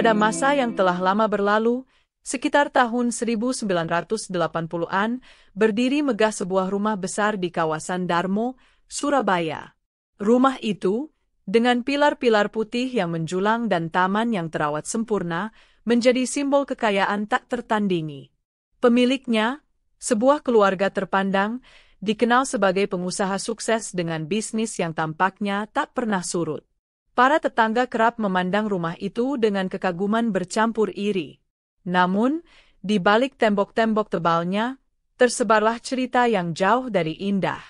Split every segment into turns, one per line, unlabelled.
Pada masa yang telah lama berlalu, sekitar tahun 1980-an, berdiri megah sebuah rumah besar di kawasan Darmo, Surabaya. Rumah itu, dengan pilar-pilar putih yang menjulang dan taman yang terawat sempurna, menjadi simbol kekayaan tak tertandingi. Pemiliknya, sebuah keluarga terpandang, dikenal sebagai pengusaha sukses dengan bisnis yang tampaknya tak pernah surut. Para tetangga kerap memandang rumah itu dengan kekaguman bercampur iri. Namun, di balik tembok-tembok tebalnya, tersebarlah cerita yang jauh dari indah.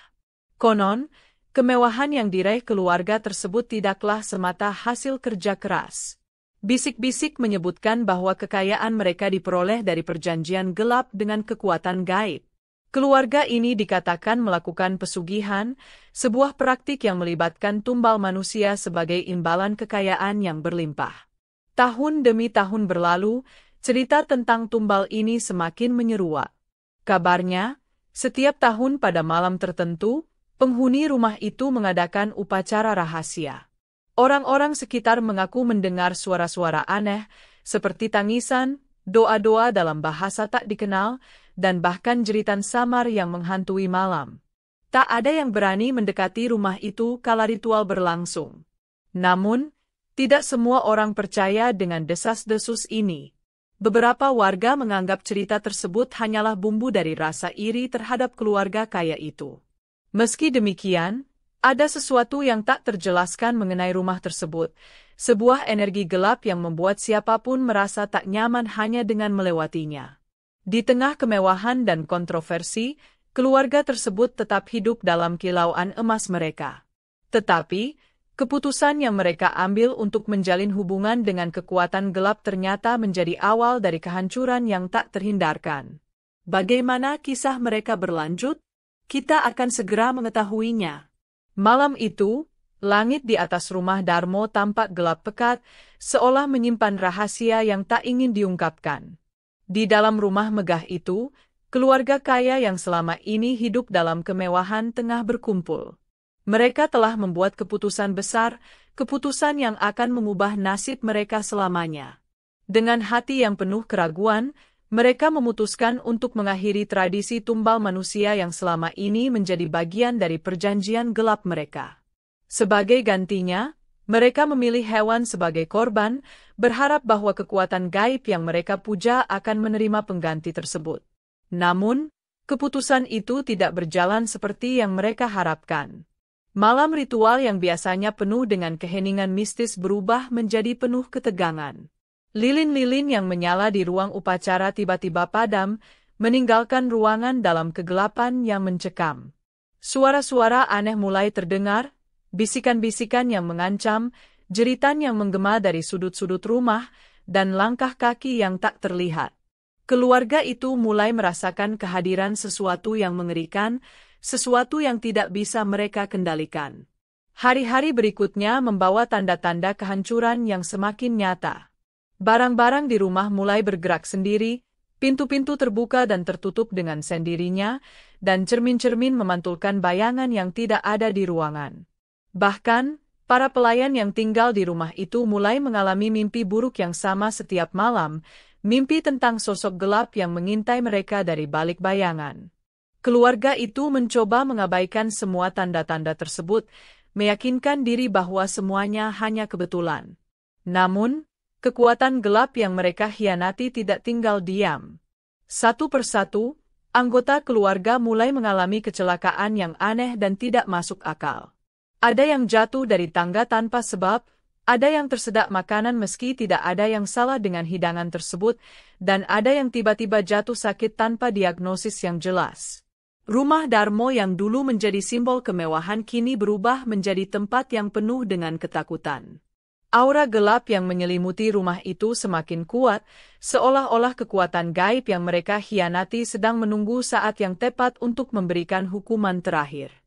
Konon, kemewahan yang diraih keluarga tersebut tidaklah semata hasil kerja keras. Bisik-bisik menyebutkan bahwa kekayaan mereka diperoleh dari perjanjian gelap dengan kekuatan gaib. Keluarga ini dikatakan melakukan pesugihan, sebuah praktik yang melibatkan tumbal manusia sebagai imbalan kekayaan yang berlimpah. Tahun demi tahun berlalu, cerita tentang tumbal ini semakin menyeruak. Kabarnya, setiap tahun pada malam tertentu, penghuni rumah itu mengadakan upacara rahasia. Orang-orang sekitar mengaku mendengar suara-suara aneh, seperti tangisan, doa-doa dalam bahasa tak dikenal, dan bahkan jeritan samar yang menghantui malam. Tak ada yang berani mendekati rumah itu kala ritual berlangsung. Namun, tidak semua orang percaya dengan desas-desus ini. Beberapa warga menganggap cerita tersebut hanyalah bumbu dari rasa iri terhadap keluarga kaya itu. Meski demikian, ada sesuatu yang tak terjelaskan mengenai rumah tersebut, sebuah energi gelap yang membuat siapapun merasa tak nyaman hanya dengan melewatinya. Di tengah kemewahan dan kontroversi, keluarga tersebut tetap hidup dalam kilauan emas mereka. Tetapi, keputusan yang mereka ambil untuk menjalin hubungan dengan kekuatan gelap ternyata menjadi awal dari kehancuran yang tak terhindarkan. Bagaimana kisah mereka berlanjut? Kita akan segera mengetahuinya. Malam itu, langit di atas rumah Darmo tampak gelap pekat, seolah menyimpan rahasia yang tak ingin diungkapkan. Di dalam rumah megah itu, keluarga kaya yang selama ini hidup dalam kemewahan tengah berkumpul. Mereka telah membuat keputusan besar, keputusan yang akan mengubah nasib mereka selamanya. Dengan hati yang penuh keraguan, mereka memutuskan untuk mengakhiri tradisi tumbal manusia yang selama ini menjadi bagian dari perjanjian gelap mereka. Sebagai gantinya, mereka memilih hewan sebagai korban, berharap bahwa kekuatan gaib yang mereka puja akan menerima pengganti tersebut. Namun, keputusan itu tidak berjalan seperti yang mereka harapkan. Malam ritual yang biasanya penuh dengan keheningan mistis berubah menjadi penuh ketegangan. Lilin-lilin yang menyala di ruang upacara tiba-tiba padam, meninggalkan ruangan dalam kegelapan yang mencekam. Suara-suara aneh mulai terdengar, bisikan-bisikan yang mengancam, jeritan yang menggema dari sudut-sudut rumah, dan langkah kaki yang tak terlihat. Keluarga itu mulai merasakan kehadiran sesuatu yang mengerikan, sesuatu yang tidak bisa mereka kendalikan. Hari-hari berikutnya membawa tanda-tanda kehancuran yang semakin nyata. Barang-barang di rumah mulai bergerak sendiri, pintu-pintu terbuka dan tertutup dengan sendirinya, dan cermin-cermin memantulkan bayangan yang tidak ada di ruangan. Bahkan, para pelayan yang tinggal di rumah itu mulai mengalami mimpi buruk yang sama setiap malam, mimpi tentang sosok gelap yang mengintai mereka dari balik bayangan. Keluarga itu mencoba mengabaikan semua tanda-tanda tersebut, meyakinkan diri bahwa semuanya hanya kebetulan. Namun, kekuatan gelap yang mereka hianati tidak tinggal diam. Satu persatu, anggota keluarga mulai mengalami kecelakaan yang aneh dan tidak masuk akal. Ada yang jatuh dari tangga tanpa sebab, ada yang tersedak makanan meski tidak ada yang salah dengan hidangan tersebut, dan ada yang tiba-tiba jatuh sakit tanpa diagnosis yang jelas. Rumah Darmo yang dulu menjadi simbol kemewahan kini berubah menjadi tempat yang penuh dengan ketakutan. Aura gelap yang menyelimuti rumah itu semakin kuat, seolah-olah kekuatan gaib yang mereka hianati sedang menunggu saat yang tepat untuk memberikan hukuman terakhir.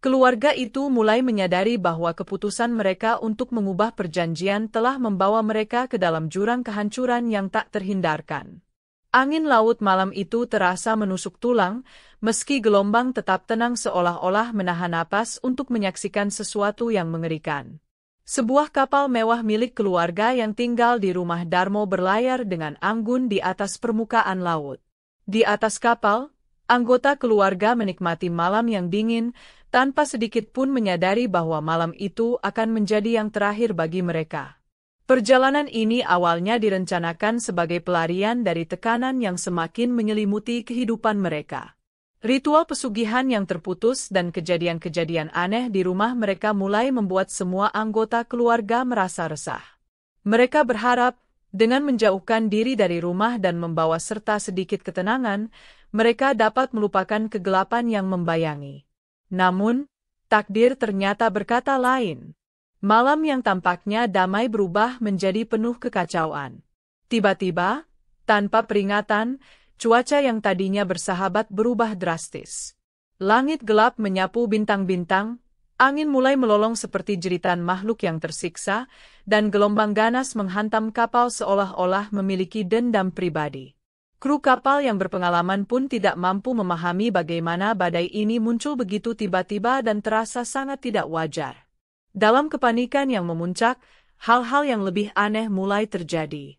Keluarga itu mulai menyadari bahwa keputusan mereka untuk mengubah perjanjian telah membawa mereka ke dalam jurang kehancuran yang tak terhindarkan. Angin laut malam itu terasa menusuk tulang, meski gelombang tetap tenang seolah-olah menahan napas untuk menyaksikan sesuatu yang mengerikan. Sebuah kapal mewah milik keluarga yang tinggal di rumah Darmo berlayar dengan anggun di atas permukaan laut. Di atas kapal, anggota keluarga menikmati malam yang dingin, tanpa sedikit pun menyadari bahwa malam itu akan menjadi yang terakhir bagi mereka. Perjalanan ini awalnya direncanakan sebagai pelarian dari tekanan yang semakin menyelimuti kehidupan mereka. Ritual pesugihan yang terputus dan kejadian-kejadian aneh di rumah mereka mulai membuat semua anggota keluarga merasa resah. Mereka berharap, dengan menjauhkan diri dari rumah dan membawa serta sedikit ketenangan, mereka dapat melupakan kegelapan yang membayangi. Namun, takdir ternyata berkata lain. Malam yang tampaknya damai berubah menjadi penuh kekacauan. Tiba-tiba, tanpa peringatan, cuaca yang tadinya bersahabat berubah drastis. Langit gelap menyapu bintang-bintang, angin mulai melolong seperti jeritan makhluk yang tersiksa, dan gelombang ganas menghantam kapal seolah-olah memiliki dendam pribadi. Kru kapal yang berpengalaman pun tidak mampu memahami bagaimana badai ini muncul begitu tiba-tiba dan terasa sangat tidak wajar. Dalam kepanikan yang memuncak, hal-hal yang lebih aneh mulai terjadi.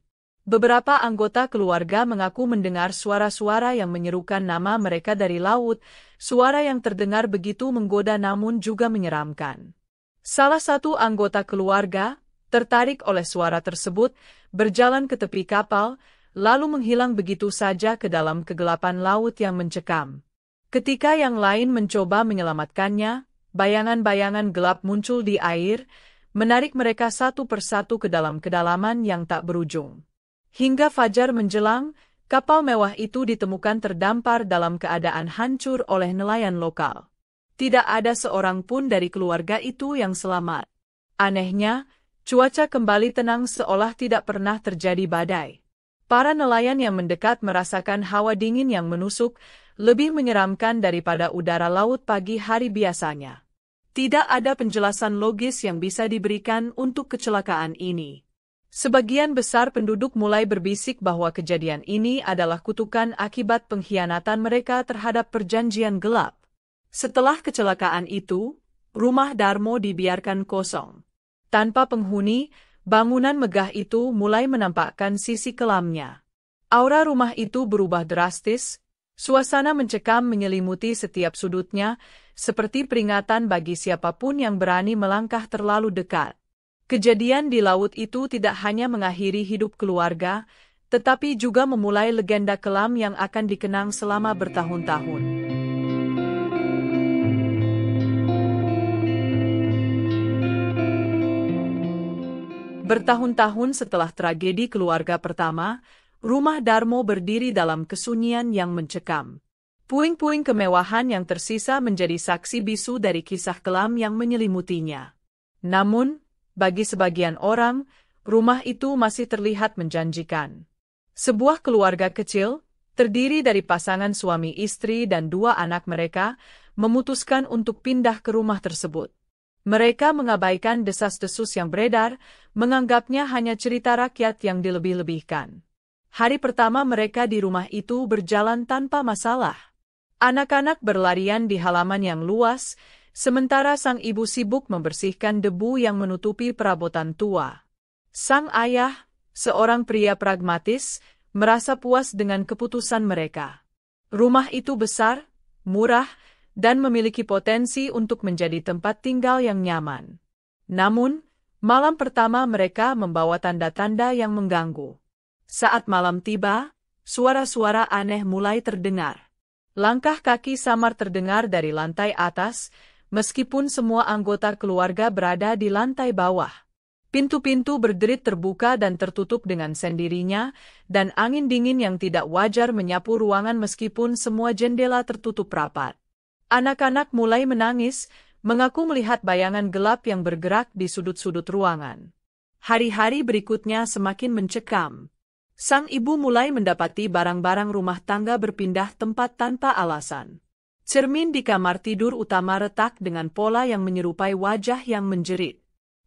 Beberapa anggota keluarga mengaku mendengar suara-suara yang menyerukan nama mereka dari laut, suara yang terdengar begitu menggoda namun juga menyeramkan. Salah satu anggota keluarga, tertarik oleh suara tersebut, berjalan ke tepi kapal, lalu menghilang begitu saja ke dalam kegelapan laut yang mencekam. Ketika yang lain mencoba menyelamatkannya, bayangan-bayangan gelap muncul di air, menarik mereka satu persatu ke dalam kedalaman yang tak berujung. Hingga fajar menjelang, kapal mewah itu ditemukan terdampar dalam keadaan hancur oleh nelayan lokal. Tidak ada seorang pun dari keluarga itu yang selamat. Anehnya, cuaca kembali tenang seolah tidak pernah terjadi badai. Para nelayan yang mendekat merasakan hawa dingin yang menusuk, lebih menyeramkan daripada udara laut pagi hari biasanya. Tidak ada penjelasan logis yang bisa diberikan untuk kecelakaan ini. Sebagian besar penduduk mulai berbisik bahwa kejadian ini adalah kutukan akibat pengkhianatan mereka terhadap perjanjian gelap. Setelah kecelakaan itu, rumah Darmo dibiarkan kosong. Tanpa penghuni, bangunan megah itu mulai menampakkan sisi kelamnya. Aura rumah itu berubah drastis, suasana mencekam menyelimuti setiap sudutnya, seperti peringatan bagi siapapun yang berani melangkah terlalu dekat. Kejadian di laut itu tidak hanya mengakhiri hidup keluarga, tetapi juga memulai legenda kelam yang akan dikenang selama bertahun-tahun. Bertahun-tahun setelah tragedi keluarga pertama, rumah Darmo berdiri dalam kesunyian yang mencekam. Puing-puing kemewahan yang tersisa menjadi saksi bisu dari kisah kelam yang menyelimutinya. Namun, bagi sebagian orang, rumah itu masih terlihat menjanjikan. Sebuah keluarga kecil, terdiri dari pasangan suami istri dan 2 anak mereka, memutuskan untuk pindah ke rumah tersebut. Mereka mengabaikan desas-desus yang beredar, menganggapnya hanya cerita rakyat yang dilebih-lebihkan. Hari pertama mereka di rumah itu berjalan tanpa masalah. Anak-anak berlarian di halaman yang luas, sementara sang ibu sibuk membersihkan debu yang menutupi perabotan tua. Sang ayah, seorang pria pragmatis, merasa puas dengan keputusan mereka. Rumah itu besar, murah, dan memiliki potensi untuk menjadi tempat tinggal yang nyaman. Namun, malam pertama mereka membawa tanda-tanda yang mengganggu. Saat malam tiba, suara-suara aneh mulai terdengar. Langkah kaki samar terdengar dari lantai atas, meskipun semua anggota keluarga berada di lantai bawah. Pintu-pintu berderit terbuka dan tertutup dengan sendirinya, dan angin dingin yang tidak wajar menyapu ruangan meskipun semua jendela tertutup rapat. Anak-anak mulai menangis, mengaku melihat bayangan gelap yang bergerak di sudut-sudut ruangan. Hari-hari berikutnya semakin mencekam. Sang ibu mulai mendapati barang-barang rumah tangga berpindah tempat tanpa alasan. Cermin di kamar tidur utama retak dengan pola yang menyerupai wajah yang menjerit.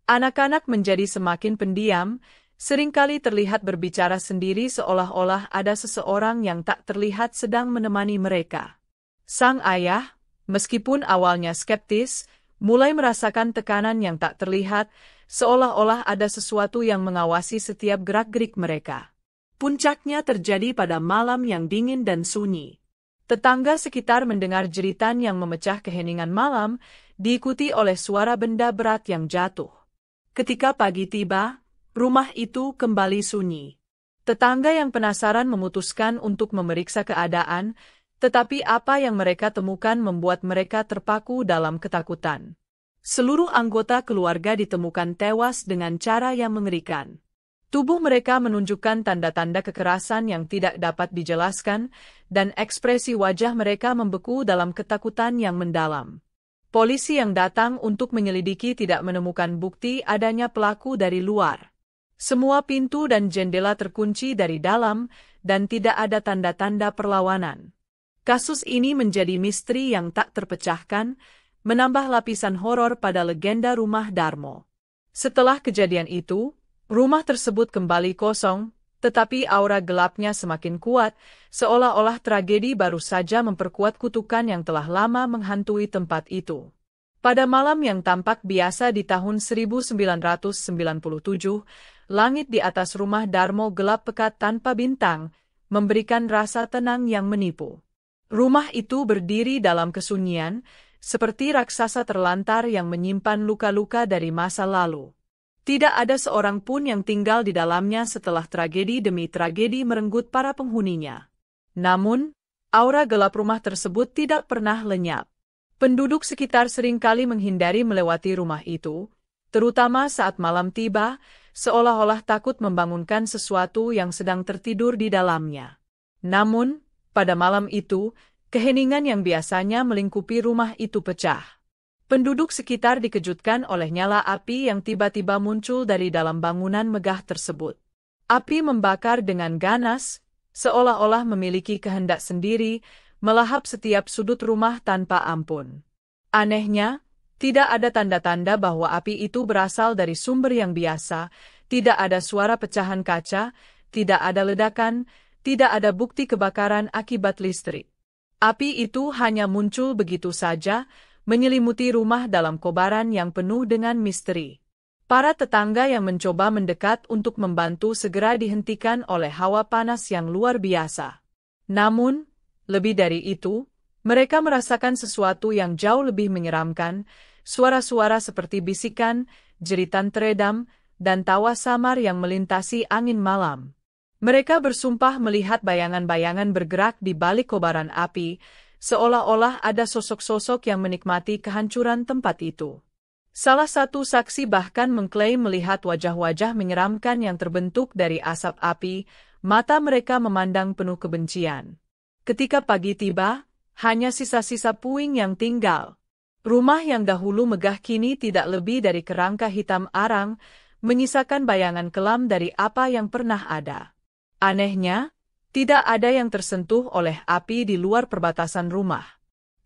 Anak-anak menjadi semakin pendiam, seringkali terlihat berbicara sendiri seolah-olah ada seseorang yang tak terlihat sedang menemani mereka. Sang ayah, meskipun awalnya skeptis, mulai merasakan tekanan yang tak terlihat, seolah-olah ada sesuatu yang mengawasi setiap gerak-gerik mereka. Puncaknya terjadi pada malam yang dingin dan sunyi. Tetangga sekitar mendengar jeritan yang memecah keheningan malam, diikuti oleh suara benda berat yang jatuh. Ketika pagi tiba, rumah itu kembali sunyi. Tetangga yang penasaran memutuskan untuk memeriksa keadaan, tetapi apa yang mereka temukan membuat mereka terpaku dalam ketakutan. Seluruh anggota keluarga ditemukan tewas dengan cara yang mengerikan. Tubuh mereka menunjukkan tanda-tanda kekerasan yang tidak dapat dijelaskan, dan ekspresi wajah mereka membeku dalam ketakutan yang mendalam. Polisi yang datang untuk menyelidiki tidak menemukan bukti adanya pelaku dari luar. Semua pintu dan jendela terkunci dari dalam, dan tidak ada tanda-tanda perlawanan. Kasus ini menjadi misteri yang tak terpecahkan, menambah lapisan horor pada legenda rumah Darmo. Setelah kejadian itu, rumah tersebut kembali kosong, tetapi aura gelapnya semakin kuat, seolah-olah tragedi baru saja memperkuat kutukan yang telah lama menghantui tempat itu. Pada malam yang tampak biasa di tahun 1997, langit di atas rumah Darmo gelap pekat tanpa bintang, memberikan rasa tenang yang menipu. Rumah itu berdiri dalam kesunyian, seperti raksasa terlantar yang menyimpan luka-luka dari masa lalu. Tidak ada seorang pun yang tinggal di dalamnya setelah tragedi demi tragedi merenggut para penghuninya. Namun, aura gelap rumah tersebut tidak pernah lenyap. Penduduk sekitar seringkali menghindari melewati rumah itu, terutama saat malam tiba, seolah-olah takut membangunkan sesuatu yang sedang tertidur di dalamnya. Namun, pada malam itu, keheningan yang biasanya melingkupi rumah itu pecah. Penduduk sekitar dikejutkan oleh nyala api yang tiba-tiba muncul dari dalam bangunan megah tersebut. Api membakar dengan ganas, seolah-olah memiliki kehendak sendiri, melahap setiap sudut rumah tanpa ampun. Anehnya, tidak ada tanda-tanda bahwa api itu berasal dari sumber yang biasa, tidak ada suara pecahan kaca, tidak ada ledakan, tidak ada bukti kebakaran akibat listrik. Api itu hanya muncul begitu saja, menyelimuti rumah dalam kobaran yang penuh dengan misteri. Para tetangga yang mencoba mendekat untuk membantu segera dihentikan oleh hawa panas yang luar biasa. Namun, lebih dari itu, mereka merasakan sesuatu yang jauh lebih menyeramkan, suara-suara seperti bisikan, jeritan teredam, dan tawa samar yang melintasi angin malam. Mereka bersumpah melihat bayangan-bayangan bergerak di balik kobaran api, seolah-olah ada sosok-sosok yang menikmati kehancuran tempat itu. Salah satu saksi bahkan mengklaim melihat wajah-wajah menyeramkan yang terbentuk dari asap api, mata mereka memandang penuh kebencian. Ketika pagi tiba, hanya sisa-sisa puing yang tinggal. Rumah yang dahulu megah kini tidak lebih dari kerangka hitam arang, menyisakan bayangan kelam dari apa yang pernah ada. Anehnya, tidak ada yang tersentuh oleh api di luar perbatasan rumah.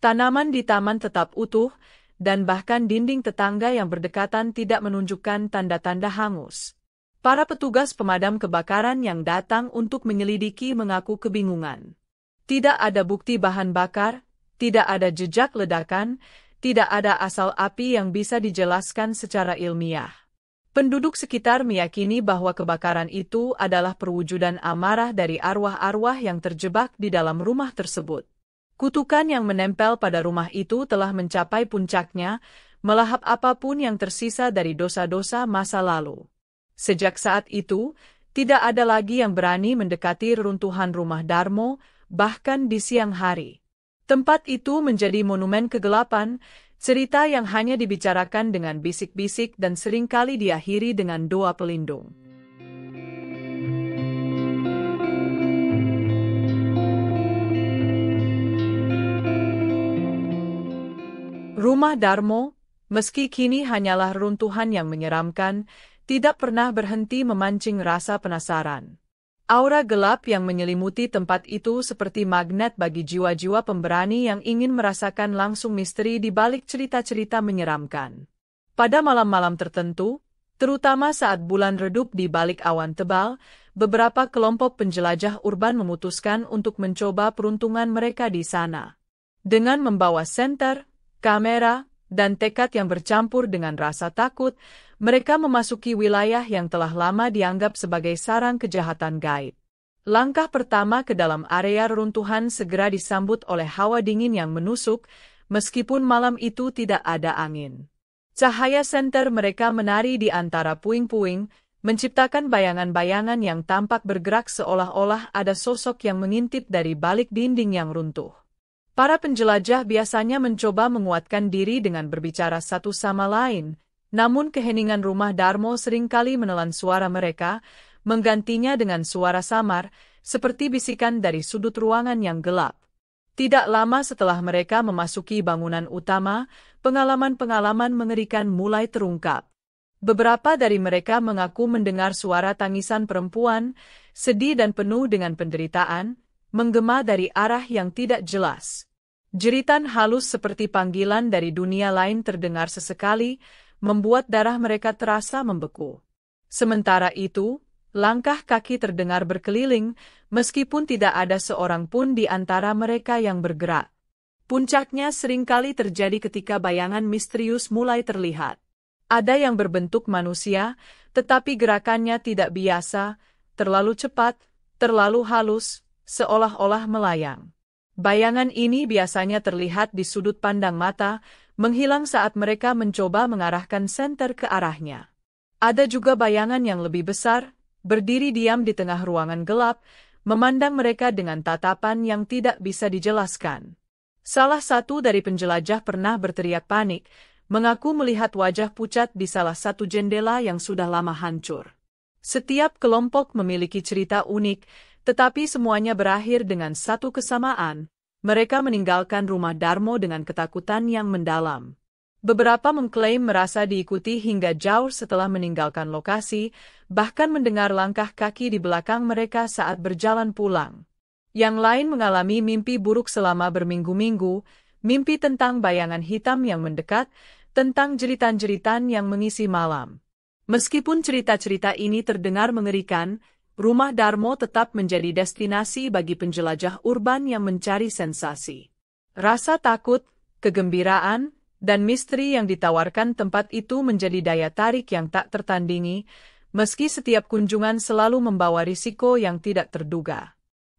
Tanaman di taman tetap utuh, dan bahkan dinding tetangga yang berdekatan tidak menunjukkan tanda-tanda hangus. Para petugas pemadam kebakaran yang datang untuk menyelidiki mengaku kebingungan. Tidak ada bukti bahan bakar, tidak ada jejak ledakan, tidak ada asal api yang bisa dijelaskan secara ilmiah. Penduduk sekitar meyakini bahwa kebakaran itu adalah perwujudan amarah dari arwah-arwah yang terjebak di dalam rumah tersebut. Kutukan yang menempel pada rumah itu telah mencapai puncaknya, melahap apapun yang tersisa dari dosa-dosa masa lalu. Sejak saat itu, tidak ada lagi yang berani mendekati reruntuhan rumah Darmo, bahkan di siang hari. Tempat itu menjadi monumen kegelapan, cerita yang hanya dibicarakan dengan bisik-bisik dan seringkali diakhiri dengan doa pelindung. Rumah Darmo, meski kini hanyalah runtuhan yang menyeramkan, tidak pernah berhenti memancing rasa penasaran. Aura gelap yang menyelimuti tempat itu seperti magnet bagi jiwa-jiwa pemberani yang ingin merasakan langsung misteri di balik cerita-cerita menyeramkan. Pada malam-malam tertentu, terutama saat bulan redup di balik awan tebal, beberapa kelompok penjelajah urban memutuskan untuk mencoba peruntungan mereka di sana. Dengan membawa senter, kamera, dan tekad yang bercampur dengan rasa takut, mereka memasuki wilayah yang telah lama dianggap sebagai sarang kejahatan gaib. Langkah pertama ke dalam area reruntuhan segera disambut oleh hawa dingin yang menusuk, meskipun malam itu tidak ada angin. Cahaya senter mereka menari di antara puing-puing, menciptakan bayangan-bayangan yang tampak bergerak seolah-olah ada sosok yang mengintip dari balik dinding yang runtuh. Para penjelajah biasanya mencoba menguatkan diri dengan berbicara satu sama lain, namun keheningan rumah Darmo seringkali menelan suara mereka, menggantinya dengan suara samar, seperti bisikan dari sudut ruangan yang gelap. Tidak lama setelah mereka memasuki bangunan utama, pengalaman-pengalaman mengerikan mulai terungkap. Beberapa dari mereka mengaku mendengar suara tangisan perempuan, sedih dan penuh dengan penderitaan, menggema dari arah yang tidak jelas. Jeritan halus seperti panggilan dari dunia lain terdengar sesekali, membuat darah mereka terasa membeku. Sementara itu, langkah kaki terdengar berkeliling, meskipun tidak ada seorang pun di antara mereka yang bergerak. Puncaknya seringkali terjadi ketika bayangan misterius mulai terlihat. Ada yang berbentuk manusia, tetapi gerakannya tidak biasa, terlalu cepat, terlalu halus, seolah-olah melayang. Bayangan ini biasanya terlihat di sudut pandang mata, menghilang saat mereka mencoba mengarahkan senter ke arahnya. Ada juga bayangan yang lebih besar, berdiri diam di tengah ruangan gelap, memandang mereka dengan tatapan yang tidak bisa dijelaskan. Salah satu dari penjelajah pernah berteriak panik, mengaku melihat wajah pucat di salah satu jendela yang sudah lama hancur. Setiap kelompok memiliki cerita unik, tetapi semuanya berakhir dengan satu kesamaan. Mereka meninggalkan rumah Darmo dengan ketakutan yang mendalam. Beberapa mengklaim merasa diikuti hingga jauh setelah meninggalkan lokasi, bahkan mendengar langkah kaki di belakang mereka saat berjalan pulang. Yang lain mengalami mimpi buruk selama berminggu-minggu, mimpi tentang bayangan hitam yang mendekat, tentang jeritan-jeritan yang mengisi malam. Meskipun cerita-cerita ini terdengar mengerikan, rumah Darmo tetap menjadi destinasi bagi penjelajah urban yang mencari sensasi. Rasa takut, kegembiraan, dan misteri yang ditawarkan tempat itu menjadi daya tarik yang tak tertandingi, meski setiap kunjungan selalu membawa risiko yang tidak terduga.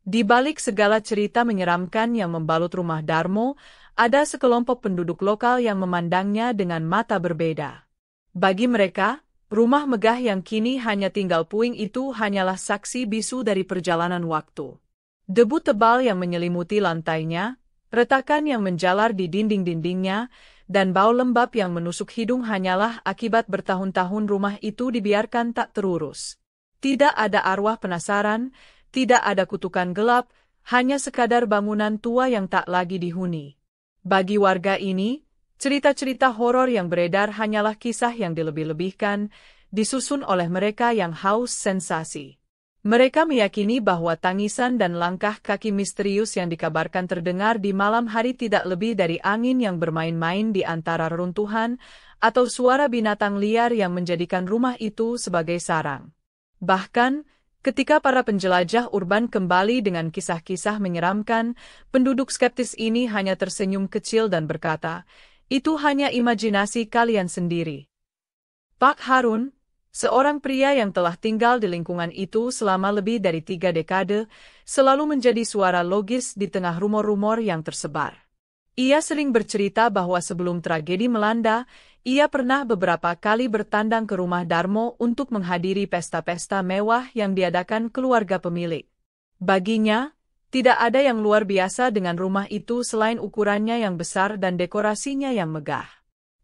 Di balik segala cerita menyeramkan yang membalut rumah Darmo, ada sekelompok penduduk lokal yang memandangnya dengan mata berbeda. Bagi mereka, rumah megah yang kini hanya tinggal puing itu hanyalah saksi bisu dari perjalanan waktu. Debu tebal yang menyelimuti lantainya, retakan yang menjalar di dinding-dindingnya, dan bau lembab yang menusuk hidung hanyalah akibat bertahun-tahun rumah itu dibiarkan tak terurus. Tidak ada arwah penasaran, tidak ada kutukan gelap, hanya sekadar bangunan tua yang tak lagi dihuni. Bagi warga ini, cerita-cerita horor yang beredar hanyalah kisah yang dilebih-lebihkan, disusun oleh mereka yang haus sensasi. Mereka meyakini bahwa tangisan dan langkah kaki misterius yang dikabarkan terdengar di malam hari tidak lebih dari angin yang bermain-main di antara reruntuhan, atau suara binatang liar yang menjadikan rumah itu sebagai sarang. Bahkan, ketika para penjelajah urban kembali dengan kisah-kisah menyeramkan, penduduk skeptis ini hanya tersenyum kecil dan berkata, "Itu hanya imajinasi kalian sendiri." Pak Harun, seorang pria yang telah tinggal di lingkungan itu selama lebih dari 3 dekade, selalu menjadi suara logis di tengah rumor-rumor yang tersebar. Ia sering bercerita bahwa sebelum tragedi melanda, ia pernah beberapa kali bertandang ke rumah Darmo untuk menghadiri pesta-pesta mewah yang diadakan keluarga pemilik. Baginya, tidak ada yang luar biasa dengan rumah itu selain ukurannya yang besar dan dekorasinya yang megah.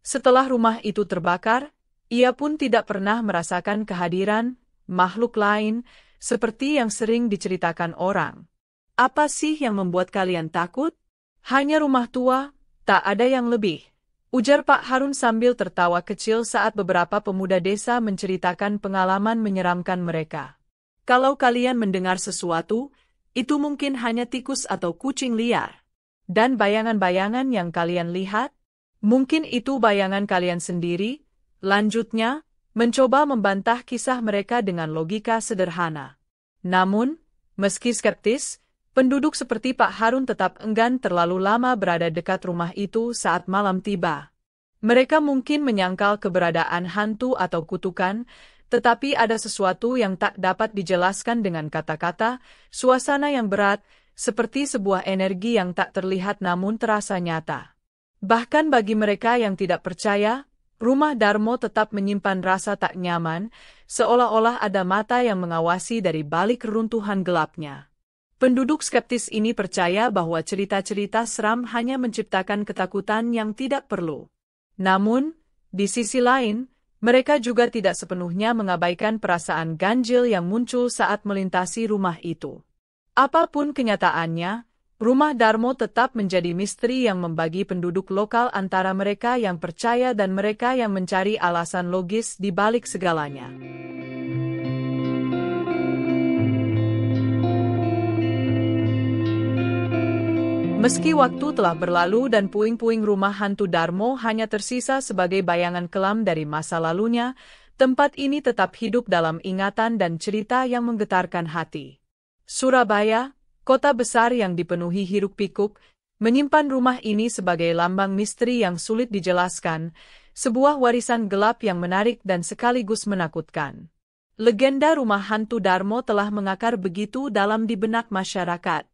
Setelah rumah itu terbakar, ia pun tidak pernah merasakan kehadiran makhluk lain seperti yang sering diceritakan orang. "Apa sih yang membuat kalian takut?" "Hanya rumah tua, tak ada yang lebih," ujar Pak Harun sambil tertawa kecil saat beberapa pemuda desa menceritakan pengalaman menyeramkan mereka. "Kalau kalian mendengar sesuatu, itu mungkin hanya tikus atau kucing liar. Dan bayangan-bayangan yang kalian lihat, mungkin itu bayangan kalian sendiri," lanjutnya, mencoba membantah kisah mereka dengan logika sederhana. Namun, meski skeptis, penduduk seperti Pak Harun tetap enggan terlalu lama berada dekat rumah itu saat malam tiba. Mereka mungkin menyangkal keberadaan hantu atau kutukan, tetapi ada sesuatu yang tak dapat dijelaskan dengan kata-kata, suasana yang berat, seperti sebuah energi yang tak terlihat namun terasa nyata. Bahkan bagi mereka yang tidak percaya, rumah Darmo tetap menyimpan rasa tak nyaman, seolah-olah ada mata yang mengawasi dari balik reruntuhan gelapnya. Penduduk skeptis ini percaya bahwa cerita-cerita seram hanya menciptakan ketakutan yang tidak perlu. Namun, di sisi lain, mereka juga tidak sepenuhnya mengabaikan perasaan ganjil yang muncul saat melintasi rumah itu. Apapun kenyataannya, rumah Darmo tetap menjadi misteri yang membagi penduduk lokal antara mereka yang percaya dan mereka yang mencari alasan logis di balik segalanya. Meski waktu telah berlalu dan puing-puing rumah hantu Darmo hanya tersisa sebagai bayangan kelam dari masa lalunya, tempat ini tetap hidup dalam ingatan dan cerita yang menggetarkan hati. Surabaya, kota besar yang dipenuhi hiruk-pikuk, menyimpan rumah ini sebagai lambang misteri yang sulit dijelaskan, sebuah warisan gelap yang menarik dan sekaligus menakutkan. Legenda rumah hantu Darmo telah mengakar begitu dalam di benak masyarakat.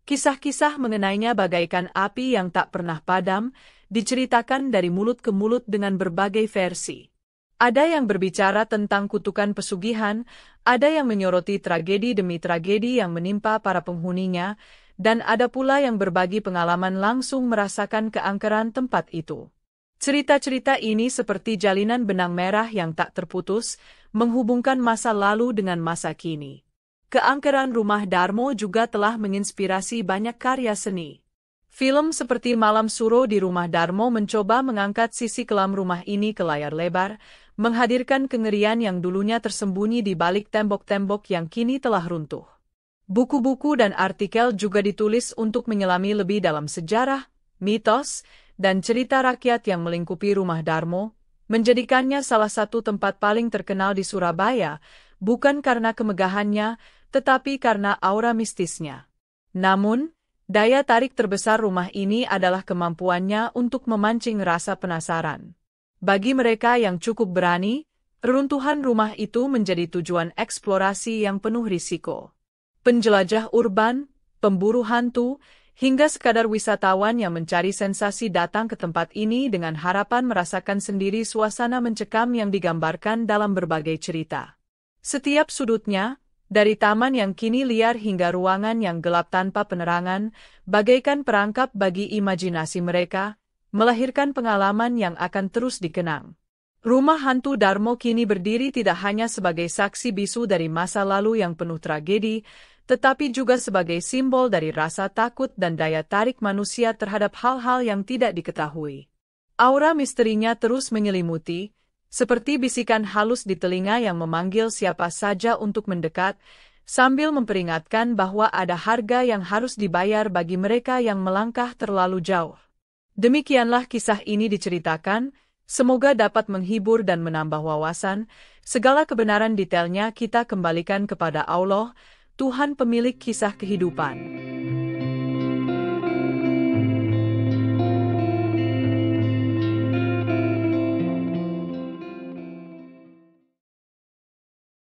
Kisah-kisah mengenainya bagaikan api yang tak pernah padam, diceritakan dari mulut ke mulut dengan berbagai versi. Ada yang berbicara tentang kutukan pesugihan, ada yang menyoroti tragedi demi tragedi yang menimpa para penghuninya, dan ada pula yang berbagi pengalaman langsung merasakan keangkeran tempat itu. Cerita-cerita ini seperti jalinan benang merah yang tak terputus, menghubungkan masa lalu dengan masa kini. Keangkeran rumah Darmo juga telah menginspirasi banyak karya seni. Film seperti Malam Suro di Rumah Darmo mencoba mengangkat sisi kelam rumah ini ke layar lebar, menghadirkan kengerian yang dulunya tersembunyi di balik tembok-tembok yang kini telah runtuh. Buku-buku dan artikel juga ditulis untuk menyelami lebih dalam sejarah, mitos, dan cerita rakyat yang melingkupi Rumah Darmo, menjadikannya salah satu tempat paling terkenal di Surabaya, bukan karena kemegahannya, tetapi karena aura mistisnya. Namun, daya tarik terbesar rumah ini adalah kemampuannya untuk memancing rasa penasaran. Bagi mereka yang cukup berani, reruntuhan rumah itu menjadi tujuan eksplorasi yang penuh risiko. Penjelajah urban, pemburu hantu, hingga sekadar wisatawan yang mencari sensasi datang ke tempat ini dengan harapan merasakan sendiri suasana mencekam yang digambarkan dalam berbagai cerita. Setiap sudutnya, dari taman yang kini liar hingga ruangan yang gelap tanpa penerangan, bagaikan perangkap bagi imajinasi mereka, melahirkan pengalaman yang akan terus dikenang. Rumah hantu Darmo kini berdiri tidak hanya sebagai saksi bisu dari masa lalu yang penuh tragedi, tetapi juga sebagai simbol dari rasa takut dan daya tarik manusia terhadap hal-hal yang tidak diketahui. Aura misterinya terus menyelimuti, seperti bisikan halus di telinga yang memanggil siapa saja untuk mendekat, sambil memperingatkan bahwa ada harga yang harus dibayar bagi mereka yang melangkah terlalu jauh. Demikianlah kisah ini diceritakan, semoga dapat menghibur dan menambah wawasan. Segala kebenaran detailnya kita kembalikan kepada Allah, Tuhan pemilik kisah kehidupan.